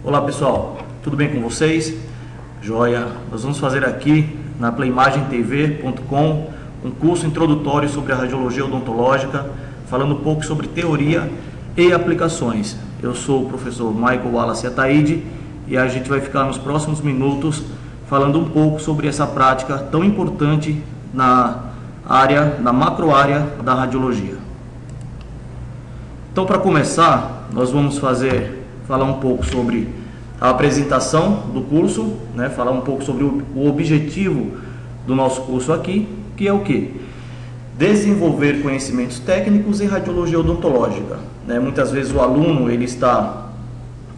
Olá pessoal, tudo bem com vocês? Joia! Nós vamos fazer aqui na playimagemtv.com um curso introdutório sobre a radiologia odontológica, falando um pouco sobre teoria e aplicações. Eu sou o professor Michael Wallace Ataide e a gente vai ficar nos próximos minutos falando um pouco sobre essa prática tão importante na macro área da radiologia. Então, para começar, nós vamos falar um pouco sobre a apresentação do curso, né? Falar um pouco sobre o objetivo do nosso curso aqui, que é o quê? Desenvolver conhecimentos técnicos em radiologia odontológica, né? Muitas vezes o aluno ele está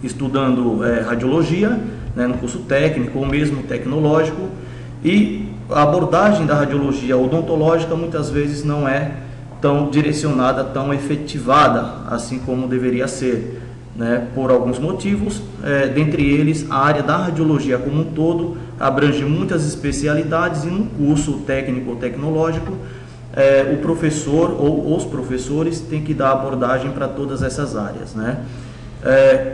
estudando radiologia, né, no curso técnico ou mesmo tecnológico, e a abordagem da radiologia odontológica muitas vezes não é tão direcionada, tão efetivada, assim como deveria ser, né, por alguns motivos, dentre eles a área da radiologia como um todo abrange muitas especialidades, e no curso técnico ou tecnológico o professor ou os professores têm que dar abordagem para todas essas áreas, né?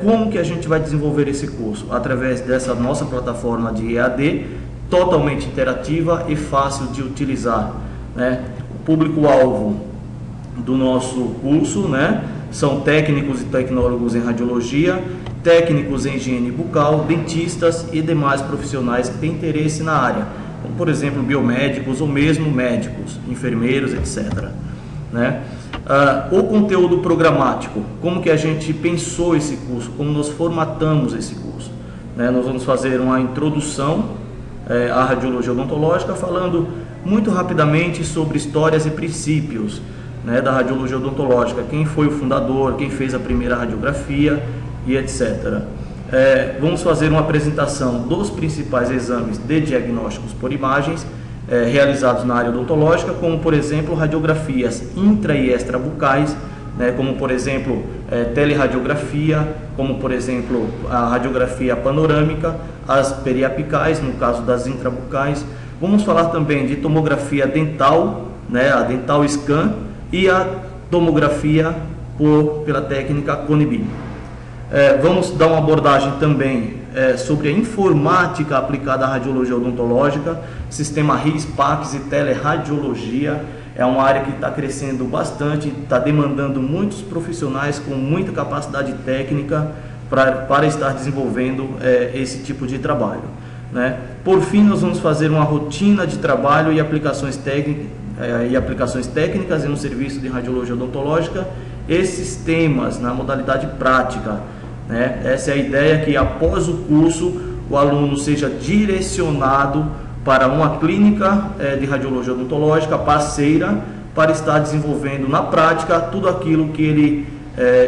Como que a gente vai desenvolver esse curso? Através dessa nossa plataforma de EAD, totalmente interativa e fácil de utilizar, né? O público-alvo do nosso curso, né, são técnicos e tecnólogos em radiologia, técnicos em higiene bucal, dentistas e demais profissionais que têm interesse na área, como por exemplo biomédicos ou mesmo médicos, enfermeiros, etc., né? O conteúdo programático, como que a gente pensou esse curso, como nós formatamos esse curso, né? Nós vamos fazer uma introdução à radiologia odontológica, falando muito rapidamente sobre histórias e princípios, né, da radiologia odontológica, quem foi o fundador, quem fez a primeira radiografia e etc. Vamos fazer uma apresentação dos principais exames de diagnósticos por imagens realizados na área odontológica, como por exemplo radiografias intra e extrabucais, né, como por exemplo teleradiografia, como por exemplo a radiografia panorâmica, as periapicais, no caso das intrabucais. Vamos falar também de tomografia dental, né, a dental scan, e a tomografia pela técnica Cone-Beam. Vamos dar uma abordagem também sobre a informática aplicada à radiologia odontológica, sistema RIS, PACS e teleradiologia. É uma área que está crescendo bastante, está demandando muitos profissionais com muita capacidade técnica para estar desenvolvendo esse tipo de trabalho, né? Por fim, nós vamos fazer uma rotina de trabalho e aplicações técnicas no serviço de radiologia odontológica, esses temas na modalidade prática, né? Essa é a ideia, que após o curso o aluno seja direcionado para uma clínica de radiologia odontológica parceira, para estar desenvolvendo na prática tudo aquilo que ele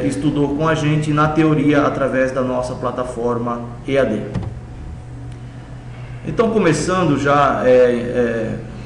estudou com a gente na teoria através da nossa plataforma EAD. Então, começando já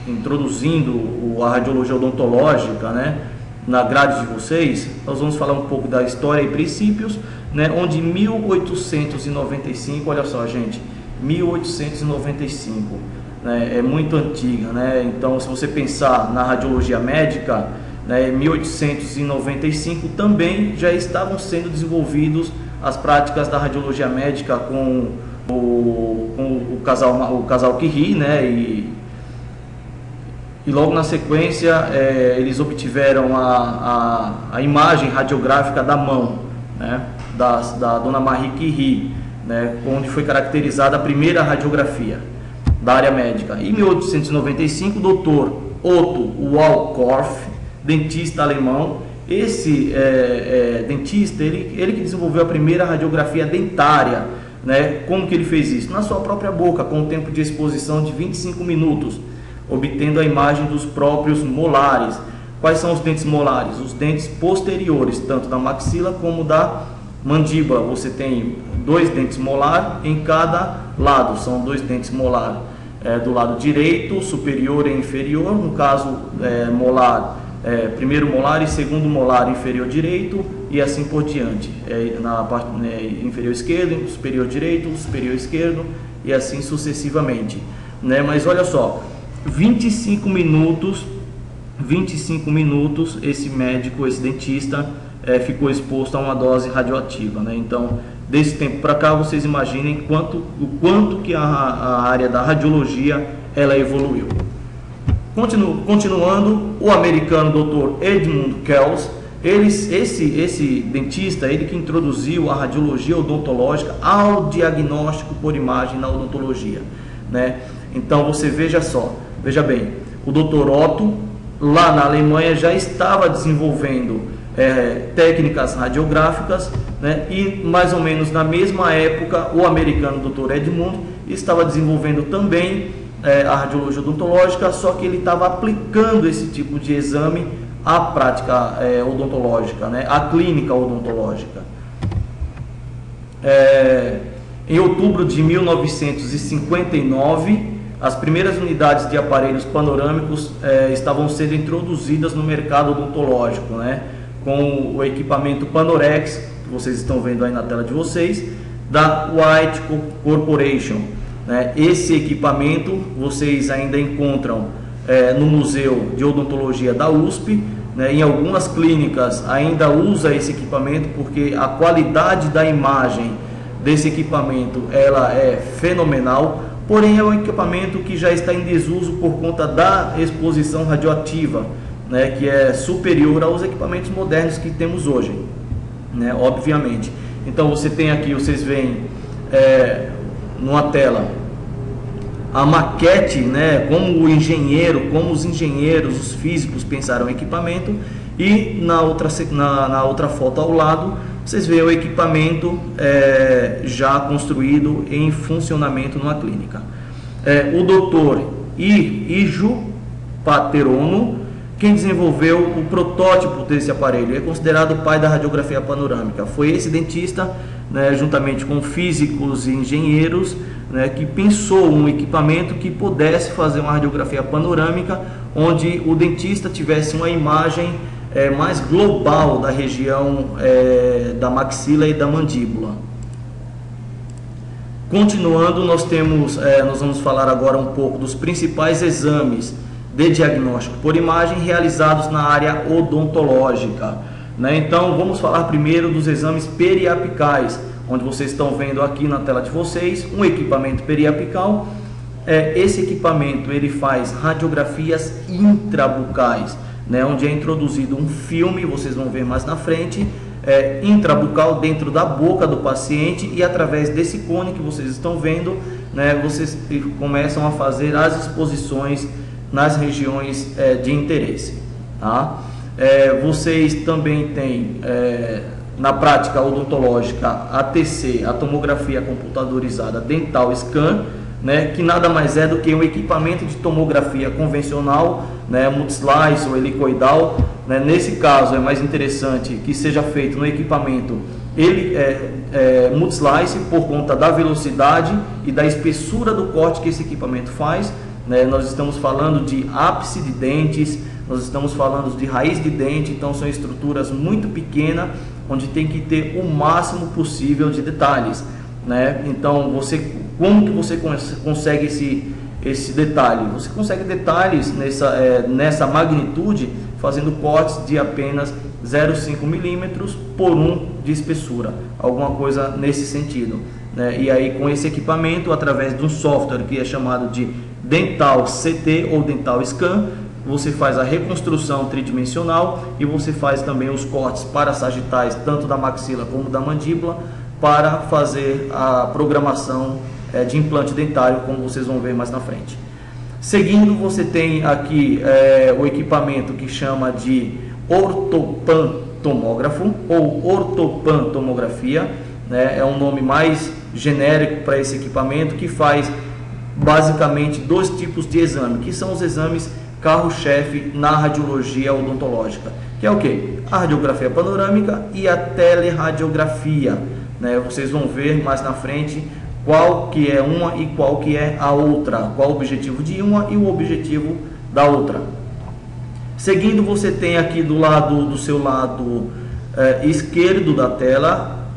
introduzindo a radiologia odontológica, né, na grade de vocês, nós vamos falar um pouco da história e princípios, né, onde em 1895, olha só gente, 1895, né, é muito antiga, né? Então, se você pensar na radiologia médica, né, em 1895 também já estavam sendo desenvolvidos as práticas da radiologia médica com o casal Curie, né, e logo na sequência eles obtiveram a imagem radiográfica da mão, né, da dona Marie Curie, né, onde foi caracterizada a primeira radiografia da área médica. Em 1895, o Dr. Otto Walkhoff, dentista alemão, esse dentista, ele que desenvolveu a primeira radiografia dentária, né? Como que ele fez isso? Na sua própria boca, com um tempo de exposição de 25 minutos, obtendo a imagem dos próprios molares. Quais são os dentes molares? Os dentes posteriores, tanto da maxila como da mandíbula. Você tem dois dentes molar em cada lado, são dois dentes molar do lado direito, superior e inferior, no caso primeiro molar e segundo molar inferior direito, e assim por diante, na parte inferior esquerdo, superior direito, superior esquerdo, e assim sucessivamente, né? Mas olha só, 25 minutos esse médico, esse dentista ficou exposto a uma dose radioativa, né? Então desse tempo para cá, vocês imaginem o quanto que a área da radiologia ela evoluiu. Continuando, o americano Dr. Edmund Kells, esse dentista, ele que introduziu a radiologia odontológica ao diagnóstico por imagem na odontologia, né? Então você veja bem, o Dr. Otto lá na Alemanha já estava desenvolvendo técnicas radiográficas, né? E mais ou menos na mesma época o americano Dr. Edmund estava desenvolvendo também a radiologia odontológica, só que ele estava aplicando esse tipo de exame à prática odontológica, né? À clínica odontológica. Em outubro de 1959, as primeiras unidades de aparelhos panorâmicos estavam sendo introduzidas no mercado odontológico, né? Com o equipamento Panorex, que vocês estão vendo aí na tela de vocês, da White Corporation, né? Esse equipamento vocês ainda encontram no Museu de Odontologia da USP, né? Em algumas clínicas ainda usa esse equipamento porque a qualidade da imagem desse equipamento ela é fenomenal, porém é um equipamento que já está em desuso por conta da exposição radioativa, né? Que é superior aos equipamentos modernos que temos hoje, né? Obviamente. Então você tem aqui, vocês veem numa tela a maquete, né? Como os engenheiros, os físicos pensaram o equipamento, e na outra foto ao lado vocês veem o equipamento já construído em funcionamento numa clínica. O Dr. Ijo Paterono, quem desenvolveu o protótipo desse aparelho, é considerado o pai da radiografia panorâmica. Foi esse dentista, né, juntamente com físicos e engenheiros, né, que pensou um equipamento que pudesse fazer uma radiografia panorâmica, onde o dentista tivesse uma imagem mais global da região da maxila e da mandíbula. Continuando, nós vamos falar agora um pouco dos principais exames de diagnóstico por imagem realizados na área odontológica, né? Então vamos falar primeiro dos exames periapicais, onde vocês estão vendo aqui na tela de vocês um equipamento periapical. Esse equipamento ele faz radiografias intrabucais, né? Onde é introduzido um filme, vocês vão ver mais na frente, intrabucal dentro da boca do paciente, e através desse cone que vocês estão vendo, né, vocês começam a fazer as exposições nas regiões de interesse, tá? Vocês também têm na prática odontológica a TC, a tomografia computadorizada dental scan, né, que nada mais é do que um equipamento de tomografia convencional, né, multislice ou helicoidal, né? Nesse caso é mais interessante que seja feito no equipamento multislice por conta da velocidade e da espessura do corte que esse equipamento faz, né? Nós estamos falando de ápice de dentes, nós estamos falando de raiz de dente, então são estruturas muito pequenas, onde tem que ter o máximo possível de detalhes, né? Então como que você consegue esse detalhe? Você consegue detalhes nessa magnitude fazendo cortes de apenas 0,5 milímetros por 1 de espessura, alguma coisa nesse sentido, né? E aí com esse equipamento, através de um software que é chamado de Dental CT ou Dental Scan, você faz a reconstrução tridimensional e você faz também os cortes parassagitais, tanto da maxila como da mandíbula, para fazer a programação de implante dentário, como vocês vão ver mais na frente. Seguindo, você tem aqui o equipamento que chama de ortopan tomógrafo ou ortopan tomografia, né? É um nome mais genérico para esse equipamento, que faz basicamente 2 tipos de exame, que são os exames carro-chefe na radiologia odontológica, que é o que? A radiografia panorâmica e a teleradiografia, né? Vocês vão ver mais na frente qual que é uma e qual que é a outra, qual o objetivo de uma e o objetivo da outra. Seguindo, você tem aqui do seu lado esquerdo da tela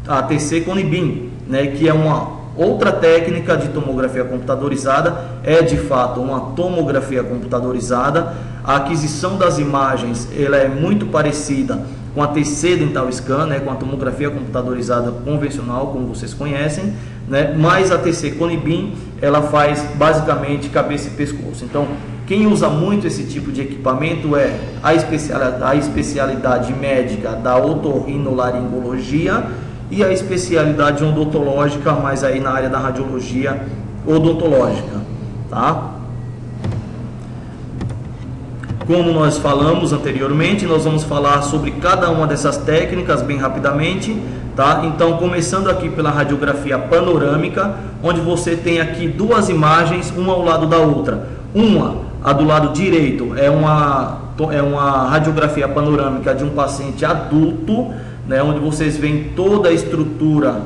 a TC Conibin, né, que é uma outra técnica de tomografia computadorizada, é de fato uma tomografia computadorizada. A aquisição das imagens ela é muito parecida com a TC Dental Scan, né, com a tomografia computadorizada convencional, como vocês conhecem, né, mas a TC Conibin, ela faz basicamente cabeça e pescoço. Então, quem usa muito esse tipo de equipamento é a especialidade médica da otorrinolaringologia e a especialidade odontológica, mas aí na área da radiologia odontológica, tá? Como nós falamos anteriormente, nós vamos falar sobre cada uma dessas técnicas bem rapidamente, tá? Então, começando aqui pela radiografia panorâmica, onde você tem aqui duas imagens, uma ao lado da outra. A do lado direito é uma radiografia panorâmica de um paciente adulto, né, onde vocês veem toda a estrutura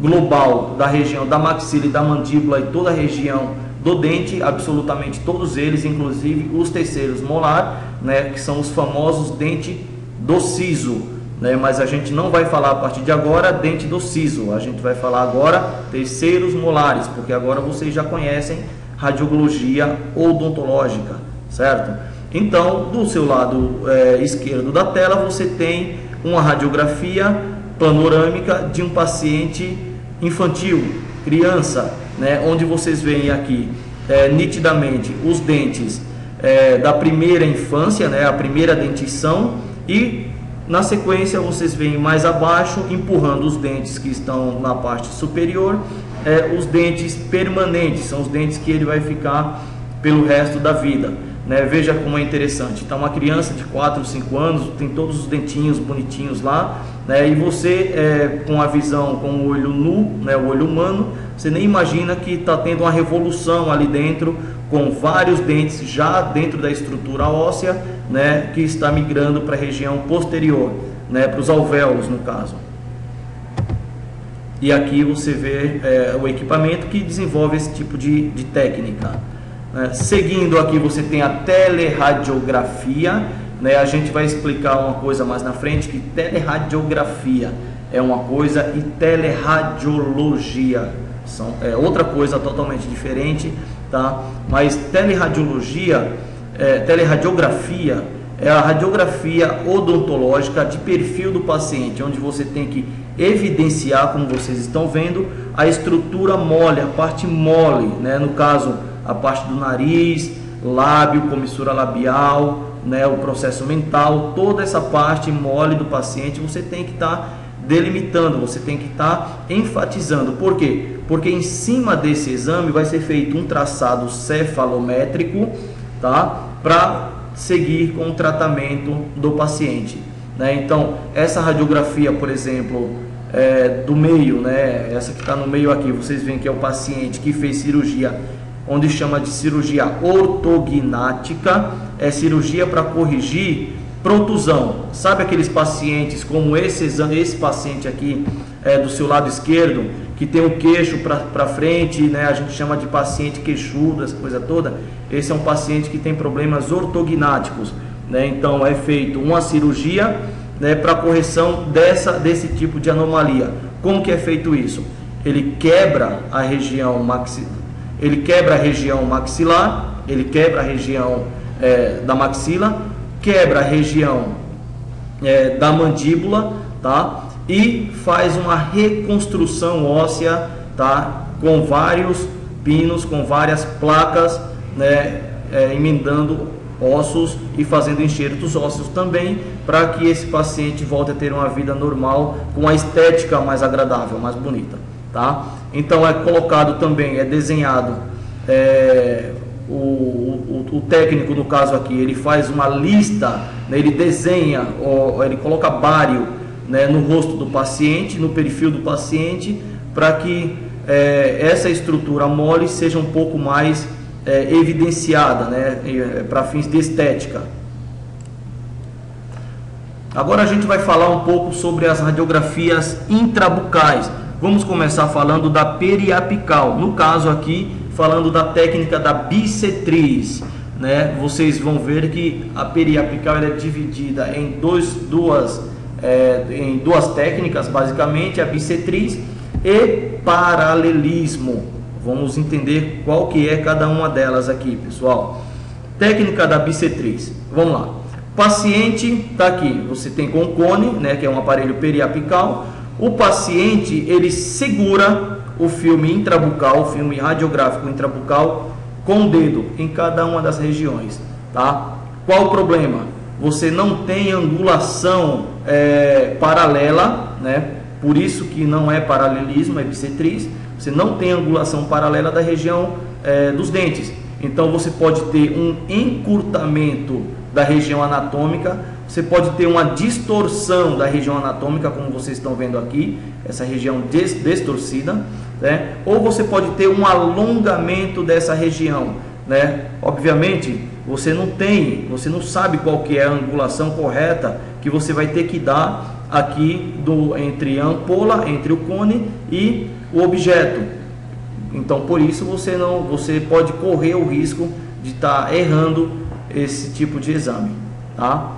global da região da maxila e da mandíbula e toda a região do dente, absolutamente todos eles, inclusive os terceiros molar, né, que são os famosos dentes do siso, né, mas a gente não vai falar a partir de agora dente do siso, a gente vai falar agora terceiros molares, porque agora vocês já conhecem radiologia odontológica, certo? Então, do seu lado esquerdo da tela, você tem uma radiografia panorâmica de um paciente infantil, criança, né, onde vocês veem aqui nitidamente os dentes da primeira infância, né, a primeira dentição, e na sequência vocês veem mais abaixo, empurrando os dentes que estão na parte superior, os dentes permanentes, são os dentes que ele vai ficar pelo resto da vida, né? Veja como é interessante. Então, uma criança de 4 ou 5 anos tem todos os dentinhos bonitinhos lá, né? E você com a visão, com o olho nu, né, o olho humano, você nem imagina que está tendo uma revolução ali dentro, com vários dentes já dentro da estrutura óssea, né, que está migrando para a região posterior, né, para os alvéolos no caso. E aqui você vê o equipamento que desenvolve esse tipo de técnica. Seguindo aqui você tem a teleradiografia, né? A gente vai explicar uma coisa mais na frente, que teleradiografia é uma coisa e teleradiologia é outra coisa totalmente diferente, tá? Mas teleradiografia é a radiografia odontológica de perfil do paciente, onde você tem que evidenciar, como vocês estão vendo, a estrutura mole, a parte mole, né? No caso, a parte do nariz, lábio, comissura labial, né? O processo mental, toda essa parte mole do paciente, você tem que estar delimitando, você tem que estar enfatizando. Por quê? Porque em cima desse exame vai ser feito um traçado cefalométrico, tá? Para seguir com o tratamento do paciente, né? Então, essa radiografia, por exemplo, do meio, né? Essa que está no meio aqui, vocês veem que é o paciente que fez cirurgia, onde chama de cirurgia ortognática, é cirurgia para corrigir protusão. Sabe aqueles pacientes como esse paciente aqui do seu lado esquerdo, que tem o queixo para frente, né? A gente chama de paciente queixudo, essa coisa toda. Esse é um paciente que tem problemas ortognáticos, né? Então é feito uma cirurgia, né, para correção desse tipo de anomalia. Como que é feito isso? Ele quebra a região maxilar, ele quebra a região da maxila, quebra a região da mandíbula, tá? E faz uma reconstrução óssea, tá? Com vários pinos, com várias placas, né? Emendando ossos e fazendo enxertos ósseos também, para que esse paciente volte a ter uma vida normal, com uma estética mais agradável, mais bonita, tá? Então é colocado também, é desenhado, o técnico, no caso aqui, ele faz uma lista, né? Ele desenha, ele coloca bário, né, no rosto do paciente, no perfil do paciente, para que essa estrutura mole seja um pouco mais evidenciada, né, para fins de estética. Agora a gente vai falar um pouco sobre as radiografias intrabucais. Vamos começar falando da periapical, no caso aqui falando da técnica da bissetriz, né? Vocês vão ver que a periapical ela é dividida em duas técnicas, basicamente, a bissetriz e paralelismo. Vamos entender qual que é cada uma delas aqui, pessoal. Técnica da bissetriz. Vamos lá. Paciente, tá aqui, você tem com o cone, né, que é um aparelho periapical. O paciente, ele segura o filme intrabucal, o filme radiográfico intrabucal, com o dedo em cada uma das regiões, tá? Qual o problema? Você não tem angulação paralela, né? Por isso que não é paralelismo, é bissetriz. Você não tem angulação paralela da região dos dentes. Então você pode ter um encurtamento da região anatômica, você pode ter uma distorção da região anatômica, como vocês estão vendo aqui, essa região distorcida, né? Ou você pode ter um alongamento dessa região, né? Obviamente, você não sabe qual que é a angulação correta que você vai ter que dar aqui entre a ampola, entre o cone e o objeto. Então, por isso você pode correr o risco de estar errando esse tipo de exame, tá?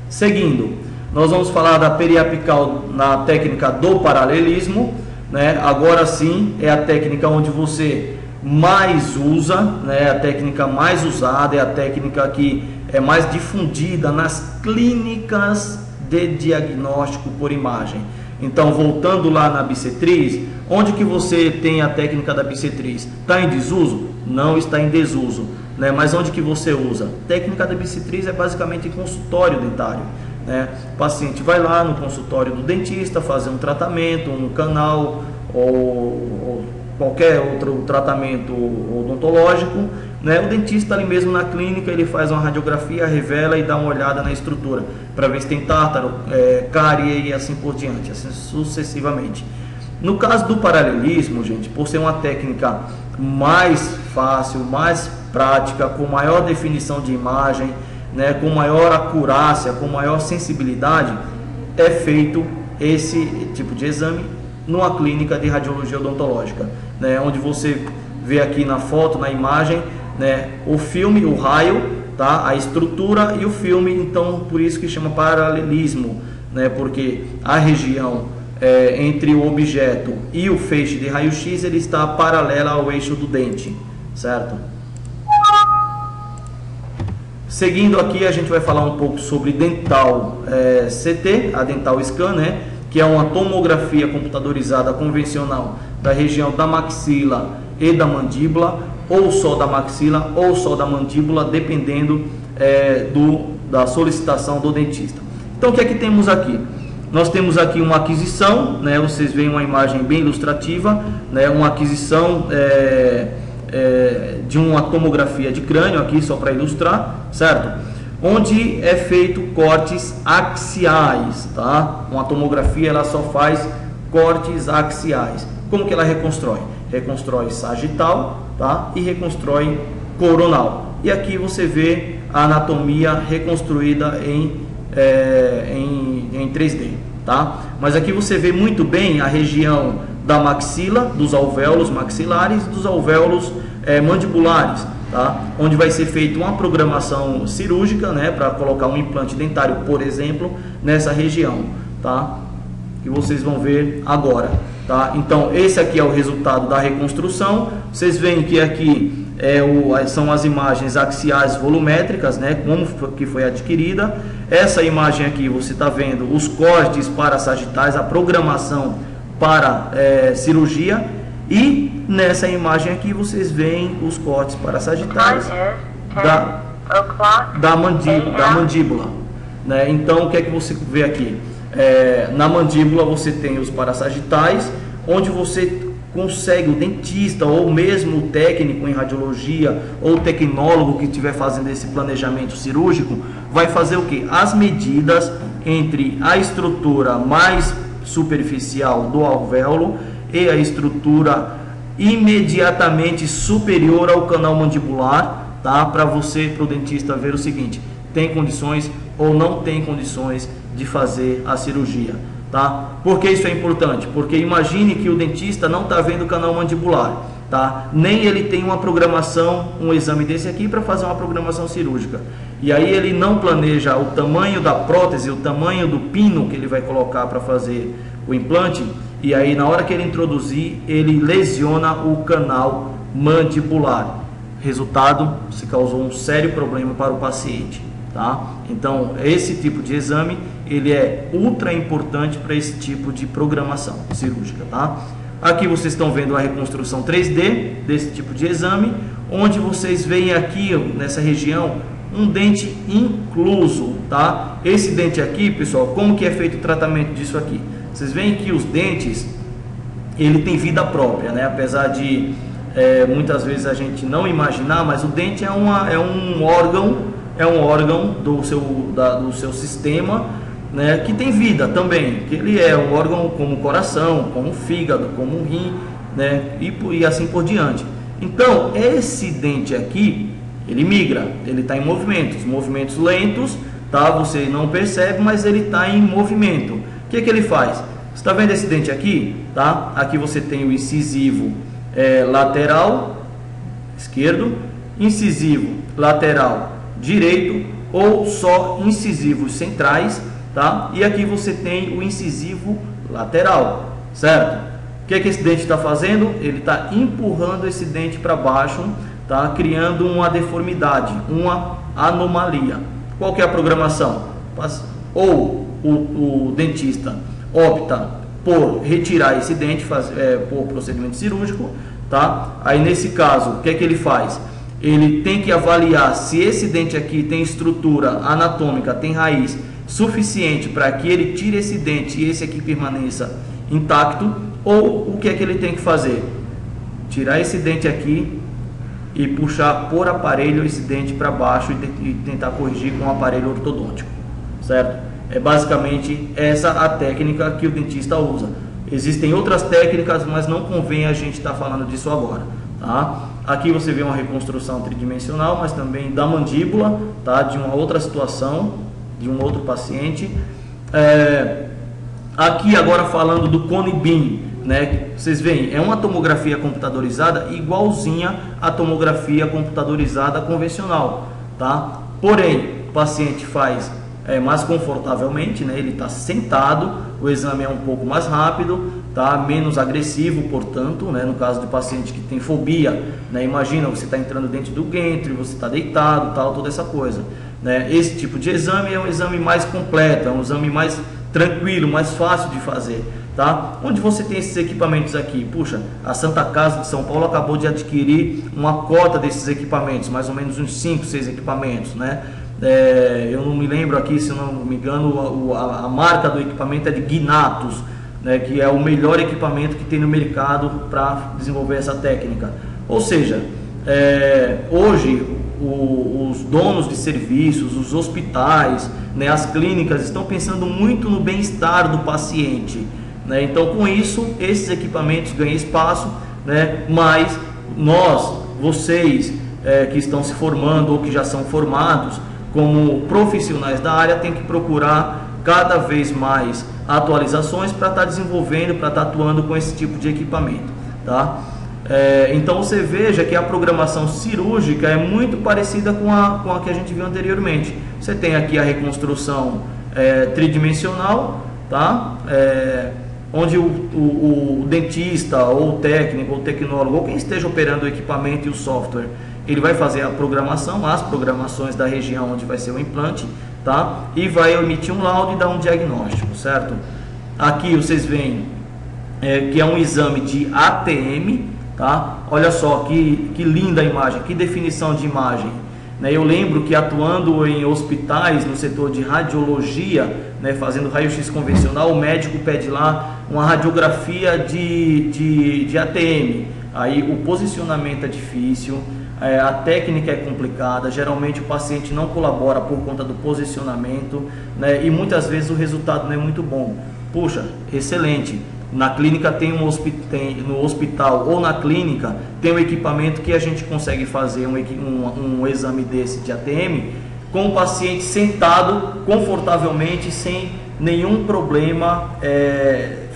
Seguindo, nós vamos falar da periapical na técnica do paralelismo, né? Agora sim é a técnica onde você mais usa, né? A técnica mais usada, é a técnica que é mais difundida nas clínicas de diagnóstico por imagem. Então, voltando lá na bissetriz, onde que você tem a técnica da bissetriz? Está em desuso? Não está em desuso, né? Mas onde que você usa? A técnica da bissetriz é basicamente em consultório dentário, né? O paciente vai lá no consultório do dentista fazer um tratamento, um canal ou qualquer outro tratamento odontológico, né? O dentista ali mesmo na clínica, ele faz uma radiografia, revela e dá uma olhada na estrutura para ver se tem tártaro, cárie e assim por diante, assim sucessivamente. No caso do paralelismo, gente, por ser uma técnica mais fácil, mais prática, com maior definição de imagem, né, com maior acurácia, com maior sensibilidade, é feito esse tipo de exame numa clínica de radiologia odontológica, né, onde você vê aqui na foto, na imagem, né, o filme, o raio, tá, a estrutura e o filme. Então, por isso que chama paralelismo, né, porque a região entre o objeto e o feixe de raio-x, ele está paralela ao eixo do dente, certo? Seguindo aqui, a gente vai falar um pouco sobre dental CT, a dental scan, né, que é uma tomografia computadorizada convencional da região da maxila e da mandíbula, ou só da maxila ou só da mandíbula, dependendo da solicitação do dentista. Então, o que é que temos aqui? Nós temos aqui uma aquisição, né? Vocês veem uma imagem bem ilustrativa, né? Uma aquisição de uma tomografia de crânio aqui, só para ilustrar, certo? Onde é feito cortes axiais, tá? Uma tomografia, ela só faz cortes axiais. Como que ela reconstrói? Reconstrói sagital, tá? E reconstrói coronal. E aqui você vê a anatomia reconstruída em 3D, tá? Mas aqui você vê muito bem a região da maxila, dos alvéolos maxilares, dos alvéolos mandibulares, tá? Onde vai ser feita uma programação cirúrgica, né, para colocar um implante dentário, por exemplo, nessa região, tá? Que vocês vão ver agora, tá? Então, esse aqui é o resultado da reconstrução. Vocês veem que aqui são as imagens axiais volumétricas, né, como que foi adquirida. Essa imagem aqui você está vendo os cortes parasagitais, a programação para cirurgia, e nessa imagem aqui vocês veem os cortes parasagitais da mandíbula, né? Então, o que é que você vê aqui? Na mandíbula você tem os parasagitais, onde você consegue, o dentista ou mesmo o técnico em radiologia ou o tecnólogo que estiver fazendo esse planejamento cirúrgico vai fazer o que? As medidas entre a estrutura mais superficial do alvéolo e a estrutura imediatamente superior ao canal mandibular, tá? Para o dentista ver o seguinte: tem condições ou não tem condições de fazer a cirurgia, tá? Por que isso é importante? Porque imagine que o dentista não está vendo o canal mandibular, tá? Nem ele tem uma programação, um exame desse aqui para fazer uma programação cirúrgica. E aí ele não planeja o tamanho da prótese, o tamanho do pino que ele vai colocar para fazer o implante. E aí na hora que ele introduzir, ele lesiona o canal mandibular. resultado, se causou um sério problema para o paciente, tá? Então, esse tipo de exame, ele é ultra importante para esse tipo de programação cirúrgica, tá? Aqui vocês estão vendo a reconstrução 3D desse tipo de exame, onde vocês veem aqui, nessa região, um dente incluso, tá? Esse dente aqui, pessoal, como que é feito o tratamento disso aqui? Vocês veem que os dentes, ele tem vida própria, né? Apesar de muitas vezes a gente não imaginar, mas o dente é um órgão do seu sistema, né, que tem vida também, que ele é um órgão como o coração, como o fígado, como o rim, né, e assim por diante. Então, esse dente aqui, ele migra, ele está em movimentos lentos, tá? Você não percebe, mas ele está em movimento. O que que ele faz? Você está vendo esse dente aqui, tá? Aqui você tem o incisivo lateral esquerdo, incisivo lateral direito ou só incisivos centrais, tá? E aqui você tem o incisivo lateral, certo? O que que esse dente está fazendo? Ele está empurrando esse dente para baixo, tá? Criando uma deformidade, uma anomalia. Qual que é a programação? Ou o dentista opta por retirar esse dente por procedimento cirúrgico, tá? Aí nesse caso, o que é que ele faz? Ele tem que avaliar se esse dente aqui tem estrutura anatômica, tem raiz suficiente para que ele tire esse dente e esse aqui permaneça intacto, ou o que é que ele tem que fazer? Tirar esse dente aqui e puxar por aparelho esse dente para baixo e tentar corrigir com um aparelho ortodôntico, certo? É basicamente essa a técnica que o dentista usa. Existem outras técnicas, mas não convém a gente estar falando disso agora, tá? Aqui você vê uma reconstrução tridimensional, mas também da mandíbula, tá? De uma outra situação, de um outro paciente. Aqui agora falando do cone beam, né? Vocês veem, é uma tomografia computadorizada igualzinha à tomografia computadorizada convencional, tá? Porém, o paciente faz mais confortavelmente, né? Ele está sentado, o exame é um pouco mais rápido, tá? Menos agressivo, portanto, né? No caso do paciente que tem fobia, né? Imagina, você está entrando dentro do gantry, você está deitado, tal, toda essa coisa, né? Esse tipo de exame é um exame mais completo, é um exame mais tranquilo, mais fácil de fazer, tá? Onde você tem esses equipamentos aqui? Puxa, a Santa Casa de São Paulo acabou de adquirir uma cota desses equipamentos, mais ou menos uns 5, 6 equipamentos, né? Eu não me lembro aqui, se eu não me engano, a marca do equipamento é de Gnatus, né, que é o melhor equipamento que tem no mercado para desenvolver essa técnica. Ou seja, hoje os donos de serviços, os hospitais, né, as clínicas estão pensando muito no bem-estar do paciente, né? Então, com isso, esses equipamentos ganham espaço, né, mas vocês que estão se formando ou que já são formados como profissionais da área, tem que procurar cada vez mais atualizações para estar desenvolvendo, para estar atuando com esse tipo de equipamento, tá? Então você veja que a programação cirúrgica é muito parecida com a que a gente viu anteriormente. Você tem aqui a reconstrução tridimensional, tá? Onde o dentista ou o técnico ou o tecnólogo ou quem esteja operando o equipamento e o software, ele vai fazer a programação, as programações da região onde vai ser o implante, tá? E vai emitir um laudo e dar um diagnóstico, certo? Aqui vocês veem que é um exame de ATM, tá? Olha só que linda a imagem, que definição de imagem, né? Eu lembro que atuando em hospitais no setor de radiologia, né, fazendo raio-x convencional, o médico pede lá uma radiografia de ATM. Aí o posicionamento é difícil, a técnica é complicada, geralmente o paciente não colabora por conta do posicionamento, né, e muitas vezes o resultado não é muito bom. Puxa, excelente. Na clínica no hospital ou na clínica tem um equipamento que a gente consegue fazer um exame desse de ATM com o paciente sentado confortavelmente, sem nenhum problema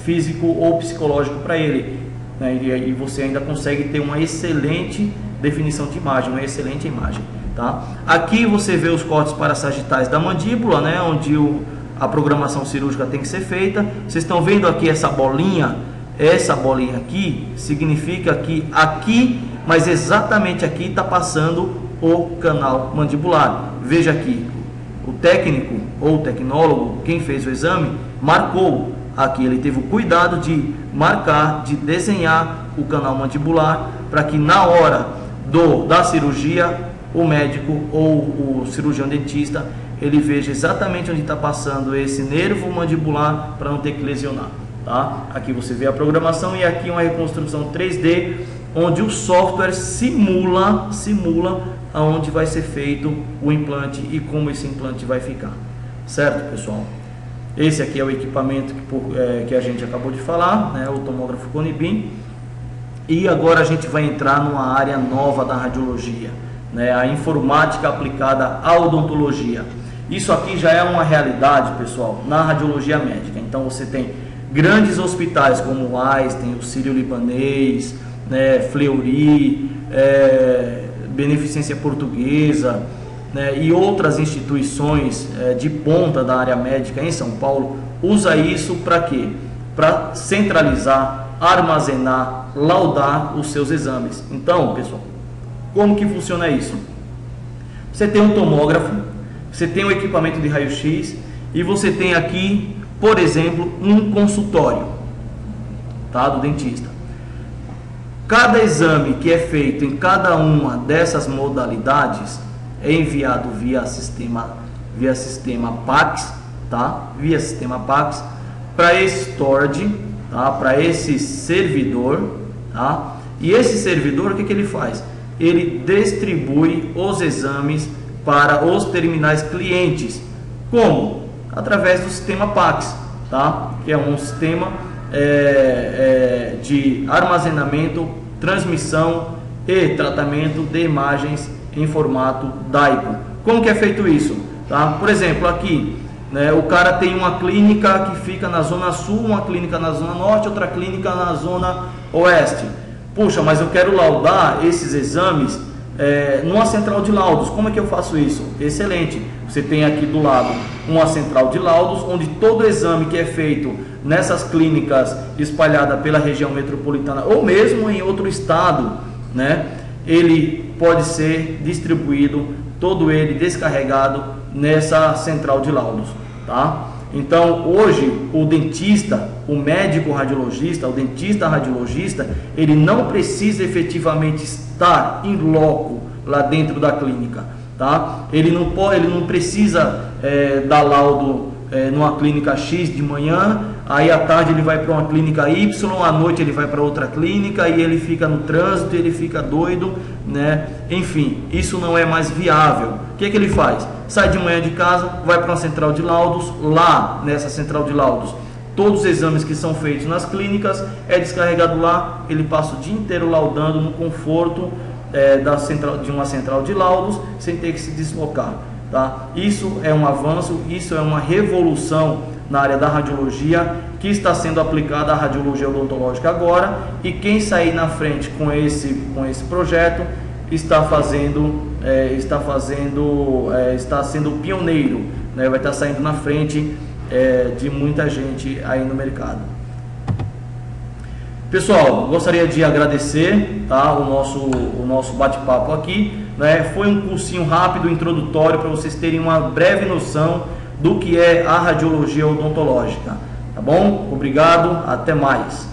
físico ou psicológico para ele, né? E você ainda consegue ter uma excelente definição de imagem, uma excelente imagem, tá? Aqui você vê os cortes parasagitais da mandíbula, né? Onde a programação cirúrgica tem que ser feita. Vocês estão vendo aqui essa bolinha? Essa bolinha aqui significa que aqui mas exatamente aqui está passando o canal mandibular. Veja aqui, o técnico ou tecnólogo, quem fez o exame, marcou aqui, ele teve o cuidado de marcar, de desenhar o canal mandibular, para que na hora da cirurgia, o médico ou o cirurgião dentista, ele veja exatamente onde está passando esse nervo mandibular, para não ter que lesionar, tá? Aqui você vê a programação e aqui uma reconstrução 3D, onde o software simula aonde vai ser feito o implante e como esse implante vai ficar, certo, pessoal? Esse aqui é o equipamento que a gente acabou de falar, né, o tomógrafo Cone Beam. E agora a gente vai entrar numa área nova da radiologia, né, a informática aplicada à odontologia. Isso aqui já é uma realidade, pessoal, na radiologia médica. Então você tem grandes hospitais como o Einstein, o Sírio-Libanês, né, Fleury, Beneficência Portuguesa, né, e outras instituições de ponta da área médica em São Paulo, usa isso para quê? Para centralizar, armazenar, laudar os seus exames. Então, pessoal, como que funciona isso? Você tem um tomógrafo, você tem um equipamento de raio-x e você tem aqui, por exemplo, um consultório, tá, do dentista. Cada exame que é feito em cada uma dessas modalidades é enviado via sistema PACS, tá? Via sistema PACS para esse storage, tá? Para esse servidor, tá? E esse servidor, o que ele faz? Ele distribui os exames para os terminais clientes. Como? Através do sistema PACS, tá? Que é um sistema de armazenamento, transmissão e tratamento de imagens em formato DICOM. Como que é feito isso? Tá? Por exemplo, aqui, né, o cara tem uma clínica que fica na zona sul, uma clínica na zona norte, outra clínica na zona oeste. Puxa, mas eu quero laudar esses exames numa central de laudos. Como é que eu faço isso? Excelente. Você tem aqui do lado uma central de laudos, onde todo exame que é feito nessas clínicas espalhadas pela região metropolitana ou mesmo em outro estado, né, ele pode ser distribuído, todo ele descarregado nessa central de laudos, tá? Então hoje o dentista, o médico radiologista, o dentista radiologista, ele não precisa efetivamente estar em loco lá dentro da clínica, tá? Ele não precisa dar laudo numa clínica X de manhã, aí à tarde ele vai para uma clínica Y, à noite ele vai para outra clínica e ele fica no trânsito, ele fica doido, né? Enfim, isso não é mais viável. O que ele faz? Sai de manhã de casa, vai para uma central de laudos, lá nessa central de laudos, todos os exames que são feitos nas clínicas é descarregado lá, ele passa o dia inteiro laudando no conforto de uma central de laudos, sem ter que se deslocar. Tá? Isso é um avanço, isso é uma revolução na área da radiologia que está sendo aplicada à radiologia odontológica agora, e quem sair na frente com esse projeto está sendo pioneiro, né? Vai estar saindo na frente de muita gente aí no mercado. Pessoal, gostaria de agradecer, tá, o nosso bate-papo aqui, né? Foi um cursinho rápido, introdutório, para vocês terem uma breve noção do que é a radiologia odontológica. Tá bom? Obrigado, até mais.